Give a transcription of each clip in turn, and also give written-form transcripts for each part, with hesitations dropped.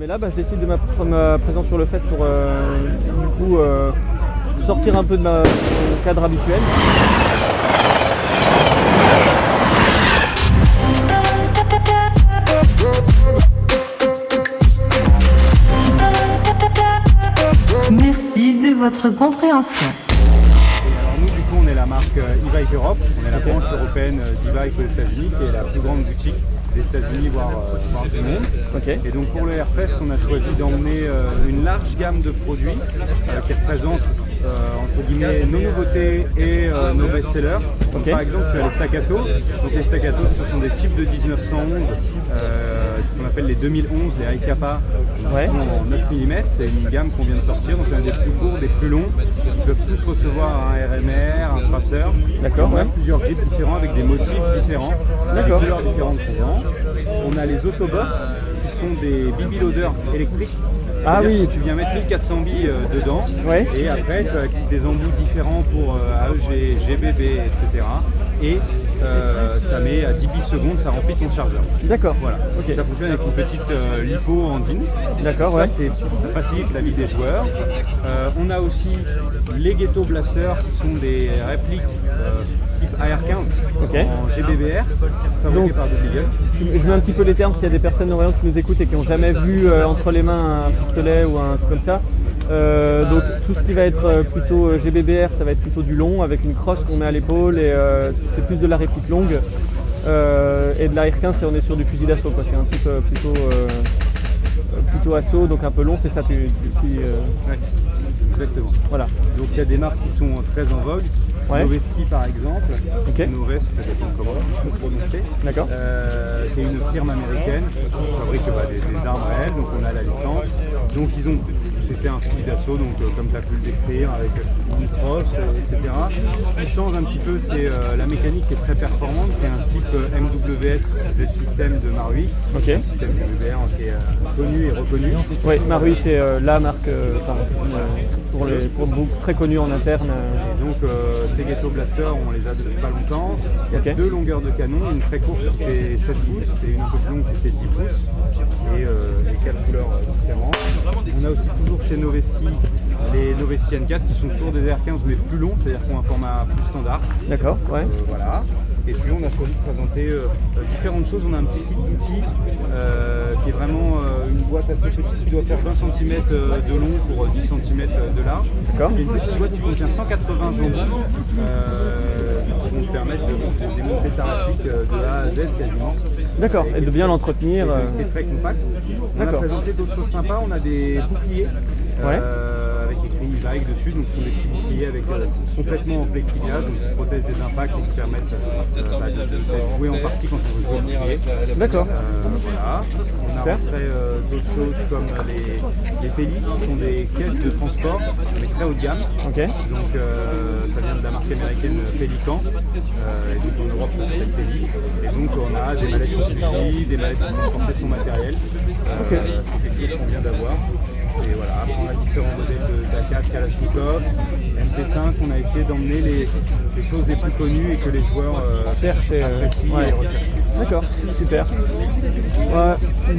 Mais là, je décide de ma présence sur le fest pour du coup sortir un peu de mon cadre habituel. Merci de votre compréhension. Alors nous, du coup, on est la marque e-Bike Europe. On est la branche européenne d'e-Bike aux États-Unis, qui est la plus grande boutique des États-Unis, voire du monde. Okay. Et donc pour le Airfest, on a choisi d'emmener une large gamme de produits qui représentent entre guillemets nos nouveautés et nos best-sellers. Donc, par exemple, tu as les Staccato. Donc les Staccato, ce sont des types de 1911, ce qu'on appelle les 2011, les High Kappa, qui sont en 9 mm. C'est une gamme qu'on vient de sortir. Donc il y en a des plus courts, des plus longs. Ils peuvent tous recevoir un RMR, un traceur. D'accord. On a plusieurs grips différents avec des motifs différents, des couleurs différentes souvent. On a les Autobots, qui sont des BB loaders électriques. Ah oui. Tu viens mettre 1400 billes dedans, et après tu as des embouts différents pour AEG, GBB, etc. Et ça met à 10 billes secondes, ça remplit ton chargeur. D'accord. Voilà. Okay. Ça fonctionne avec une petite lipo en DIN. D'accord, ça facilite la vie des joueurs. On a aussi les Ghetto Blasters, qui sont des répliques type AR15 en GBBR, fabriquées par Debigan. Je mets un petit peu les termes s'il y a des personnes non-voyantes qui nous écoutent et qui n'ont jamais vu entre les mains un pistolet ou un truc comme ça. Donc tout ce qui va être plutôt GBBR, ça va être plutôt du long avec une crosse qu'on met à l'épaule et c'est plus de la réplique longue. Et de la R15, on est sur du fusil d'assaut, c'est un type plutôt assaut, donc un peu long, c'est ça. Exactement. Voilà. Donc il y a des marques qui sont très en vogue. Noveski par exemple, Novesk, ça dépend comment il faut prononcer. D'accord. C'est une firme américaine qui fabrique des armes réelles, donc on a la licence. Donc c'est fait un fusil d'assaut, donc comme tu as pu le décrire, avec une crosse, etc. Ce qui change un petit peu, c'est la mécanique qui est très performante, qui est un type MWS Z-System de Marui, un système GBR qui est connu et reconnu. Oui, Marui c'est la marque pour beaucoup très connue en interne. Et donc ces Ghetto Blasters, on les a depuis pas longtemps. Il y a deux longueurs de canon, une très courte qui fait 7 pouces et une un peu plus longue qui fait 10 pouces. Et les 4 couleurs différentes. On a aussi toujours chez Noveski les Noveski N4 qui sont toujours des R15 mais plus longs, c'est-à-dire qu'on a un format plus standard. D'accord, voilà. Et puis on a choisi de présenter différentes choses. On a un petit outil qui est vraiment une boîte assez petite qui doit faire 20 cm de long pour 10 cm de large. D'accord. Et une petite boîte qui contient 180 embouts qui vont te permettre de démonter ta réplique de A à Z quasiment. D'accord, et de bien l'entretenir. Qui est très compact. On a présenté d'autres choses sympas. On a des boucliers avec écrit e-bike dessus, donc ce sont des petits boucliers avec complètement en plexiglas, donc qui protègent des impacts et qui permettent de jouer en partie quand on veut jouer au bouclier. D'accord. Voilà. On a rentré d'autres choses comme les Peli, qui sont des caisses de transport mais très haut de gamme. Donc ça vient de la marque américaine Pelican, et donc en Europe ça s'appelle Peli. Et donc on a des mallettes qui suffisent, des mallettes qui vont porter son matériel. C'est quelque chose qu'on vient d'avoir. Et voilà, après on a différents modèles d'A4, Kalashnikov, MP5, on a essayé d'emmener les choses les plus connues et que les joueurs apprécient et recherchent. D'accord, super.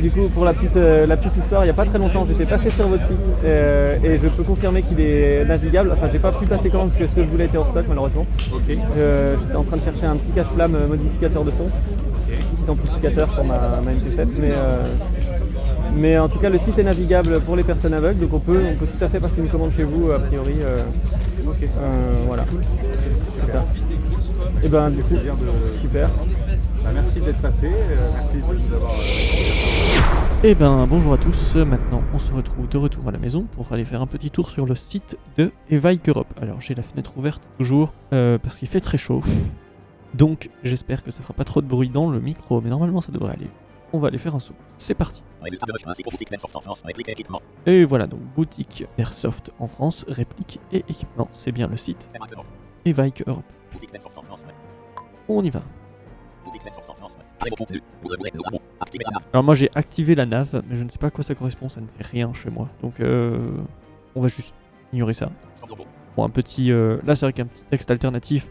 Du coup, pour la petite histoire, il n'y a pas très longtemps, j'étais passé sur votre site et je peux confirmer qu'il est navigable. Enfin, j'ai pas pu passer commande parce que ce que je voulais était hors stock malheureusement. J'étais en train de chercher un petit cache-flamme modificateur de son, petit amplificateur pour ma MP7, mais en tout cas le site est navigable pour les personnes aveugles, donc on peut tout à fait passer une commande chez vous a priori. Voilà. C'est ça. Et ben du coup, super. Merci d'être passé, merci de nous avoir. Et ben bonjour à tous, maintenant on se retrouve de retour à la maison pour aller faire un petit tour sur le site de e-Bike Europe. Alors j'ai la fenêtre ouverte toujours parce qu'il fait très chaud, donc j'espère que ça fera pas trop de bruit dans le micro, mais normalement ça devrait aller. On va aller faire un saut. C'est parti. Et voilà, donc boutique Airsoft en France, réplique et équipement. C'est bien le site e-Bike Europe. On y va. Alors moi j'ai activé la nav, mais je ne sais pas à quoi ça correspond, ça ne fait rien chez moi. Donc on va juste ignorer ça. Bon, un petit... là c'est vrai qu'un petit texte alternatif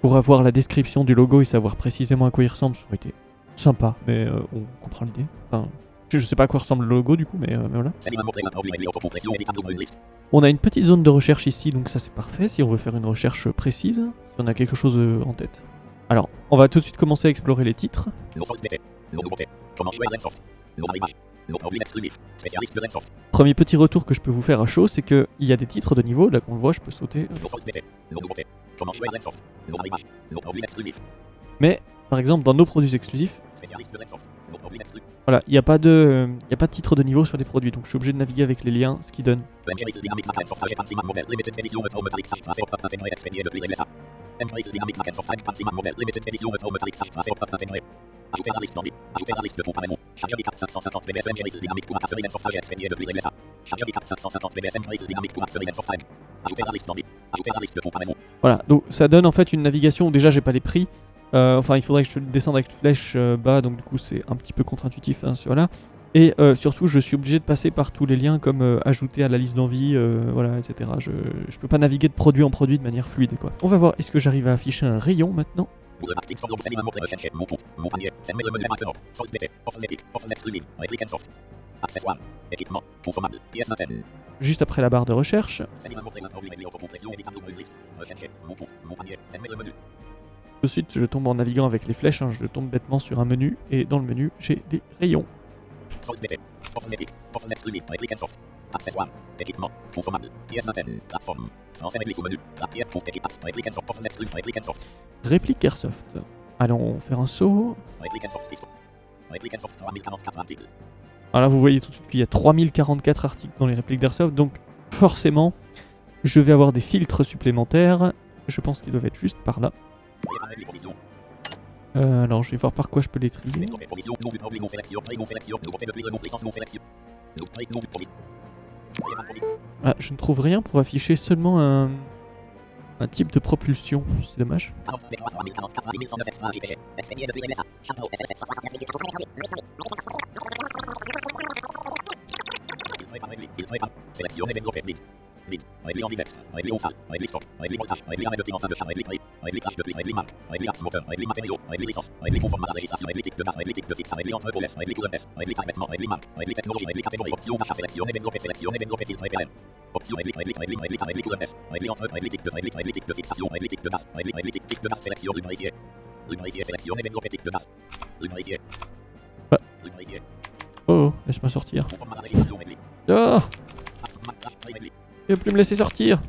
pour avoir la description du logo et savoir précisément à quoi il ressemble, ça aurait été sympa, mais on comprend l'idée. Enfin, Je sais pas à quoi ressemble le logo du coup, mais voilà. On a une petite zone de recherche ici, donc ça c'est parfait si on veut faire une recherche précise, si on a quelque chose en tête. Alors, on va tout de suite commencer à explorer les titres. Premier petit retour que je peux vous faire à chaud, c'est qu'il y a des titres de niveau, là qu'on le voit, je peux sauter. Mais, par exemple, dans nos produits exclusifs, voilà, il n'y a pas de titre de niveau sur les produits, donc je suis obligé de naviguer avec les liens, ce qui donne. Voilà, donc ça donne en fait une navigation où déjà j'ai pas les prix. Enfin, il faudrait que je descende avec flèche bas, donc du coup c'est un petit peu contre-intuitif, hein, voilà. Et surtout, je suis obligé de passer par tous les liens comme ajouter à la liste d'envie, voilà, etc. Je peux pas naviguer de produit en produit de manière fluide, quoi. On va voir, est-ce que j'arrive à afficher un rayon maintenant? Juste après la barre de recherche. Tout de suite, je tombe en naviguant avec les flèches, hein, je tombe bêtement sur un menu, et dans le menu, j'ai des rayons. Réplique Airsoft. Allons faire un saut. Alors là, vous voyez tout de suite qu'il y a 3044 articles dans les répliques d'Airsoft, donc forcément, je vais avoir des filtres supplémentaires. Je pense qu'ils doivent être juste par là. Alors je vais voir par quoi je peux les trier. Ah, je ne trouve rien pour afficher seulement un type de propulsion, c'est dommage. Oh, laisse-moi sortir. Oh, il va plus me laisser sortir.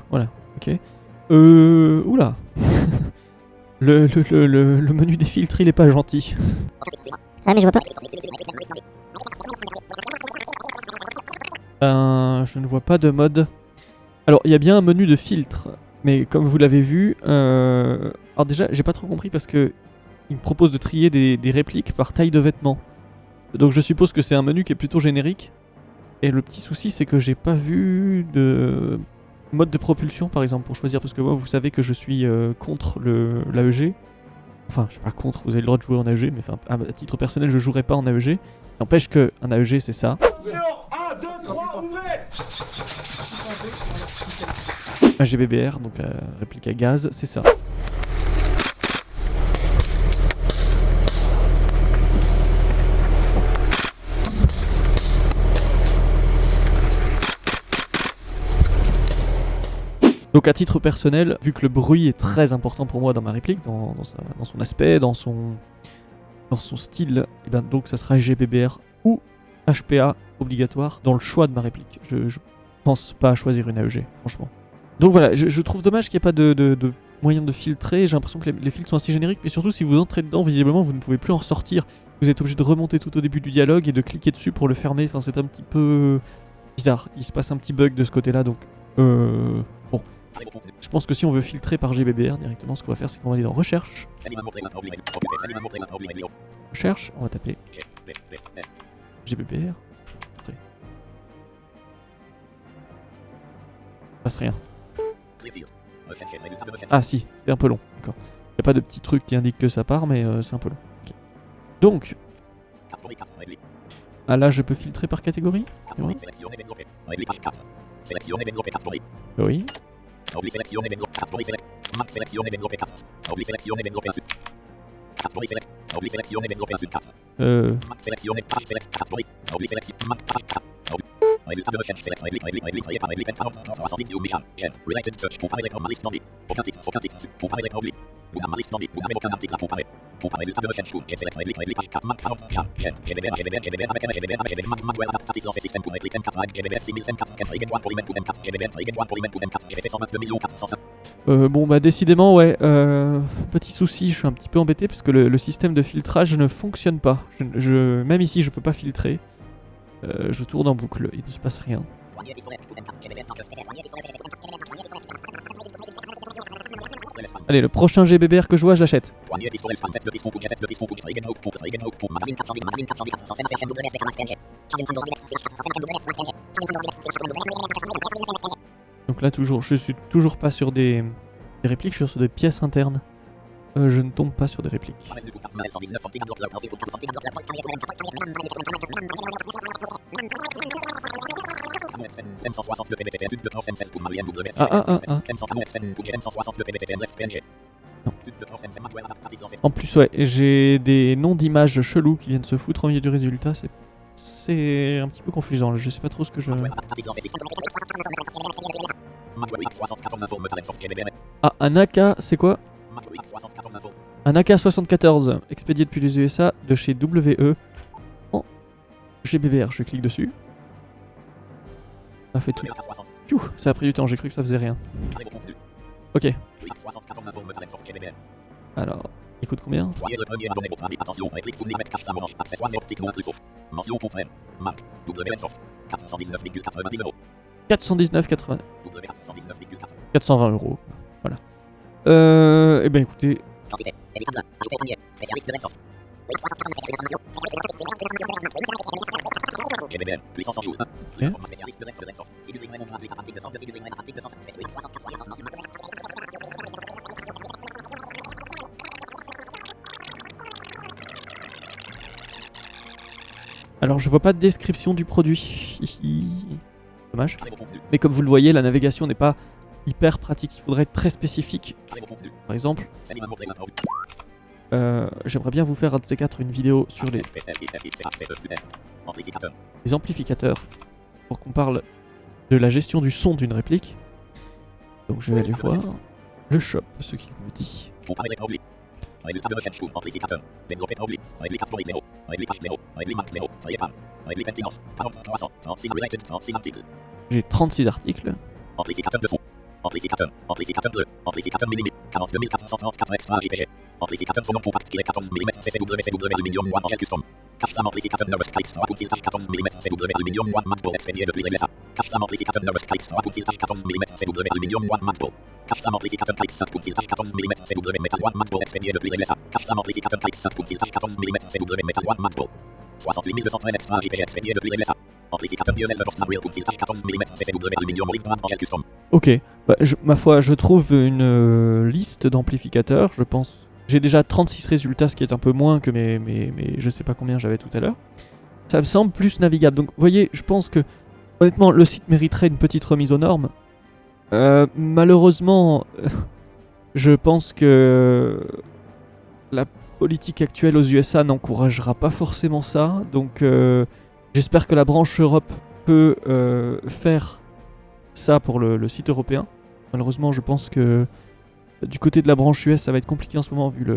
Voilà, ok. Oula. le menu des filtres, il est pas gentil. Ah mais je vois pas. Je ne vois pas de mode. Alors, il y a bien un menu de filtre, mais comme vous l'avez vu, alors déjà, j'ai pas trop compris parce que il me propose de trier des répliques par taille de vêtements. Donc je suppose que c'est un menu qui est plutôt générique. Et le petit souci, c'est que j'ai pas vu de mode de propulsion, par exemple, pour choisir. Parce que moi, vous savez que je suis contre l'AEG. Enfin, je suis pas contre, vous avez le droit de jouer en AEG, mais à titre personnel, je jouerai pas en AEG. N'empêche qu'un AEG, c'est ça. 1, 2, 3, ouvrez! Un GBBR, donc réplique à gaz, c'est ça. Donc à titre personnel, vu que le bruit est très important pour moi dans ma réplique, dans son aspect, dans son style, et ben donc ça sera GBBR ou HPA obligatoire dans le choix de ma réplique. Je pense pas à choisir une AEG, franchement. Donc voilà, je trouve dommage qu'il n'y ait pas de moyen de filtrer. J'ai l'impression que les filtres sont assez génériques, mais surtout si vous entrez dedans, visiblement vous ne pouvez plus en sortir. Vous êtes obligé de remonter tout au début du dialogue et de cliquer dessus pour le fermer. Enfin, c'est un petit peu bizarre. Il se passe un petit bug de ce côté-là, donc bon. Je pense que si on veut filtrer par GBBR directement, ce qu'on va faire, c'est qu'on va aller dans Recherche. Recherche, on va taper GBBR. Il passe rien. Ah si, c'est un peu long, d'accord. Il n'y a pas de petit truc qui indique que ça part, mais c'est un peu long. Okay. Donc, ah là je peux filtrer par catégorie. Oui. Bon bah décidément ouais, petit souci, je suis un petit peu embêté parce que le système de filtrage ne fonctionne pas. Même ici je peux pas filtrer. Je tourne en boucle, il ne se passe rien. Allez, le prochain GBBR que je vois, je l'achète. Donc là toujours, je suis toujours pas sur des répliques, je suis sur des pièces internes. Je ne tombe pas sur des répliques. Non. En plus ouais, j'ai des noms d'images chelous qui viennent se foutre au milieu du résultat, c'est un petit peu confusant, je sais pas trop ce que je... Ah, un AK, c'est quoi? Un AK-74, expédié depuis les USA de chez WE en GBVR, je clique dessus. Ça fait tout. Piou, ça a pris du temps, j'ai cru que ça faisait rien. Ok. Alors, il coûte combien? 419,80. 420 €. Voilà. Eh ben écoutez. Alors je vois pas de description du produit. Dommage. Mais comme vous le voyez, la navigation n'est pas hyper pratique. Il faudrait être très spécifique. Par exemple, j'aimerais bien vous faire un de ces quatre une vidéo sur les amplificateurs pour qu'on parle de la gestion du son d'une réplique. Donc je vais aller voir le shop, ce qu'il me dit. J'ai 36 articles. Amplificateur bleu, amplificateur minimum, 42 434 extra JPG. Amplificateur son compact, 14 mm, CCW aluminium, one angel custom. Cache-flamme amplificateur nervous type, soit pour filtrage 14 mm, CW aluminium, one matchball expédié depuis les USA. Cache-flamme amplificateur nervous type, soit pour filtrage 14 mm, CW aluminium, one matchball. Cache-flamme amplificateur type 5 pour filtrage 14 mm, CW metal, one matchball expédié depuis les USA. Cache-flamme amplificateur type 5 pour filtrage 14 mm, CW metal, one matchball. 68 213 extra JPG expédié depuis les USA. Amplificateur diesel de Samuel pour filtrage 14 mm, CCW aluminium, olive, one angel custom. Ok, bah, ma foi, je trouve une liste d'amplificateurs, je pense. J'ai déjà 36 résultats, ce qui est un peu moins que mes je sais pas combien j'avais tout à l'heure. Ça me semble plus navigable. Donc, vous voyez, je pense que, honnêtement, le site mériterait une petite remise aux normes. Malheureusement, je pense que la politique actuelle aux USA n'encouragera pas forcément ça. Donc, j'espère que la branche Europe peut faire ça pour le site européen. Malheureusement, je pense que du côté de la branche US, ça va être compliqué en ce moment vu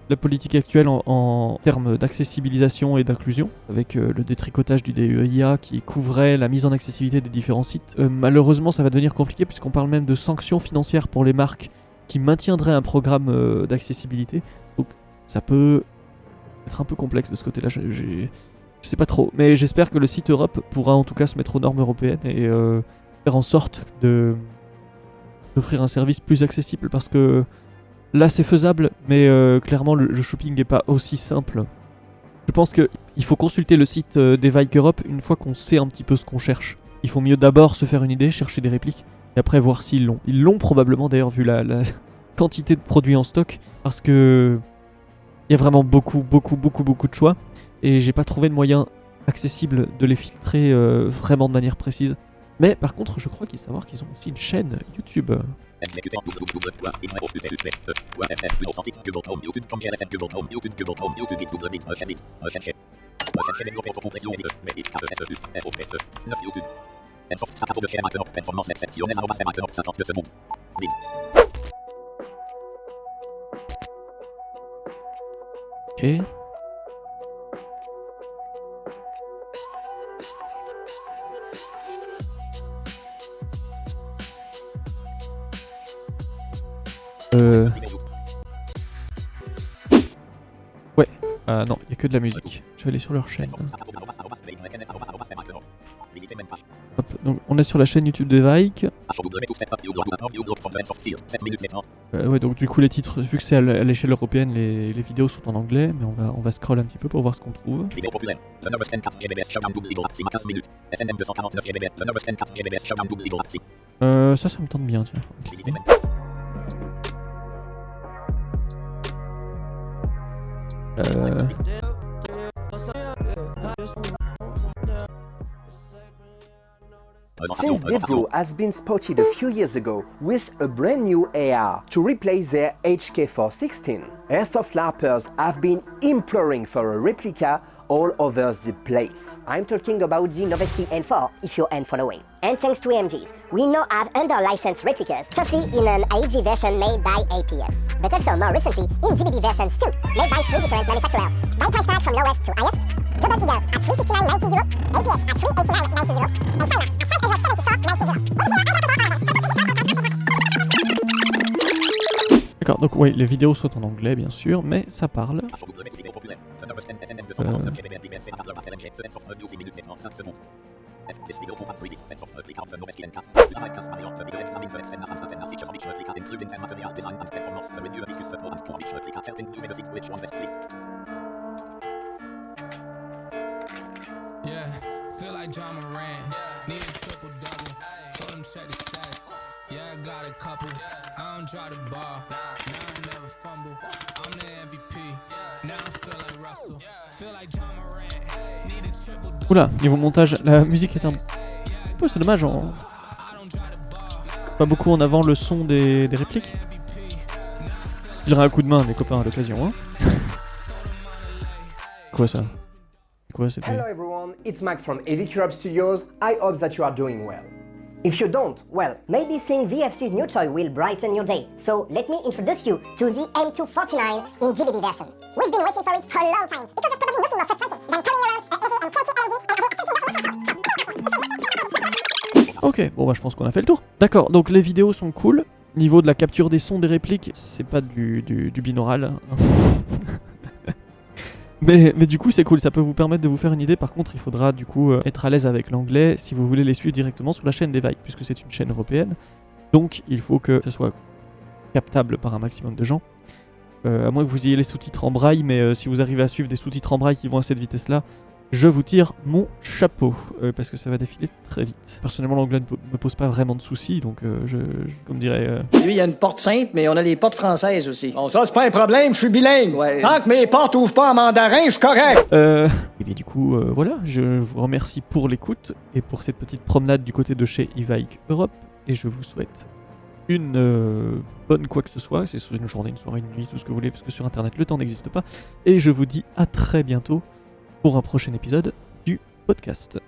la politique actuelle en termes d'accessibilisation et d'inclusion, avec le détricotage du DEIA qui couvrait la mise en accessibilité des différents sites. Malheureusement, ça va devenir compliqué puisqu'on parle même de sanctions financières pour les marques qui maintiendraient un programme d'accessibilité. Donc ça peut être un peu complexe de ce côté-là. Je sais pas trop, mais j'espère que le site Europe pourra en tout cas se mettre aux normes européennes et faire en sorte d'offrir un service plus accessible, parce que là c'est faisable, mais clairement le shopping n'est pas aussi simple. Je pense qu'il faut consulter le site d'Evike Europe une fois qu'on sait un petit peu ce qu'on cherche. Il faut mieux d'abord se faire une idée, chercher des répliques, et après voir s'ils l'ont. Ils l'ont probablement d'ailleurs vu la quantité de produits en stock, parce que il y a vraiment beaucoup de choix, et j'ai pas trouvé de moyen accessible de les filtrer vraiment de manière précise. Mais par contre, je crois qu'il faut savoir qu'ils ont aussi une chaîne YouTube. Ok. Ouais. Non, il n'y a que de la musique. Je vais aller sur leur chaîne. Hop, donc on est sur la chaîne YouTube d'Evike. Ouais, donc du coup les titres, vu que c'est à l'échelle européenne, les vidéos sont en anglais, mais on va scroll un petit peu pour voir ce qu'on trouve. Ça me tente bien, tiens. Okay. Since Devgo has been spotted a few years ago with a brand new AR to replace their HK416, airsoft LARPers have been imploring for a replica all over the place. I'm talking about the Noveski N4, if you're following. And thanks to AMGs, we now have under-licensed replicas, firstly in an AEG version made by APS, but also more recently in GBB versions too, made by 3 different manufacturers. By price tag from lowest to highest, Double Eagle at €359.90, APS at €389.90, and Fire at €574.90. D'accord, donc oui, les vidéos sont en anglais bien sûr, mais ça parle. Yeah, feel like John Moran. Need a triple double. Told him check the stats. Yeah, I got a couple. I don't draw the ball. Now I never fumble. I'm the MVP. Now I feel like Russell. Feel like John Moran. Need a triple double. Oula, niveau montage, la musique est un peu, c'est dommage, pas beaucoup en avant le son des répliques. Je dirais un coup de main les copains à l'occasion, hein. Quoi ça? Hello everyone, it's Max from Evic Europe Studios. I hope that you are doing well. If you don't, well, maybe seeing VFC's new toy will brighten your day. So let me introduce you to the M249 in GBB version. We've been waiting for it for a long time because there's probably nothing more frustrating than coming around Ok, bon bah je pense qu'on a fait le tour. D'accord, donc les vidéos sont cool. Niveau de la capture des sons des répliques, c'est pas du binaural. Mais du coup c'est cool, ça peut vous permettre de vous faire une idée. Par contre il faudra du coup être à l'aise avec l'anglais si vous voulez les suivre directement sur la chaîne d'Evike, puisque c'est une chaîne européenne. Donc il faut que ça soit captable par un maximum de gens. À moins que vous ayez les sous-titres en braille, mais si vous arrivez à suivre des sous-titres en braille qui vont à cette vitesse-là, je vous tire mon chapeau, parce que ça va défiler très vite. Personnellement, l'anglais ne me pose pas vraiment de soucis, donc je me dirais... Lui, il y a une porte simple, mais on a les portes françaises aussi. Bon, ça, c'est pas un problème, je suis bilingue. Ouais. Tant que mes portes ouvrent pas en mandarin, je suis correct. Et bien, du coup, voilà, je vous remercie pour l'écoute et pour cette petite promenade du côté de chez Evike Europe, et je vous souhaite une bonne quoi que ce soit, c'est une journée, une soirée, une nuit, tout ce que vous voulez, parce que sur Internet, le temps n'existe pas. Et je vous dis à très bientôt pour un prochain épisode du podcast.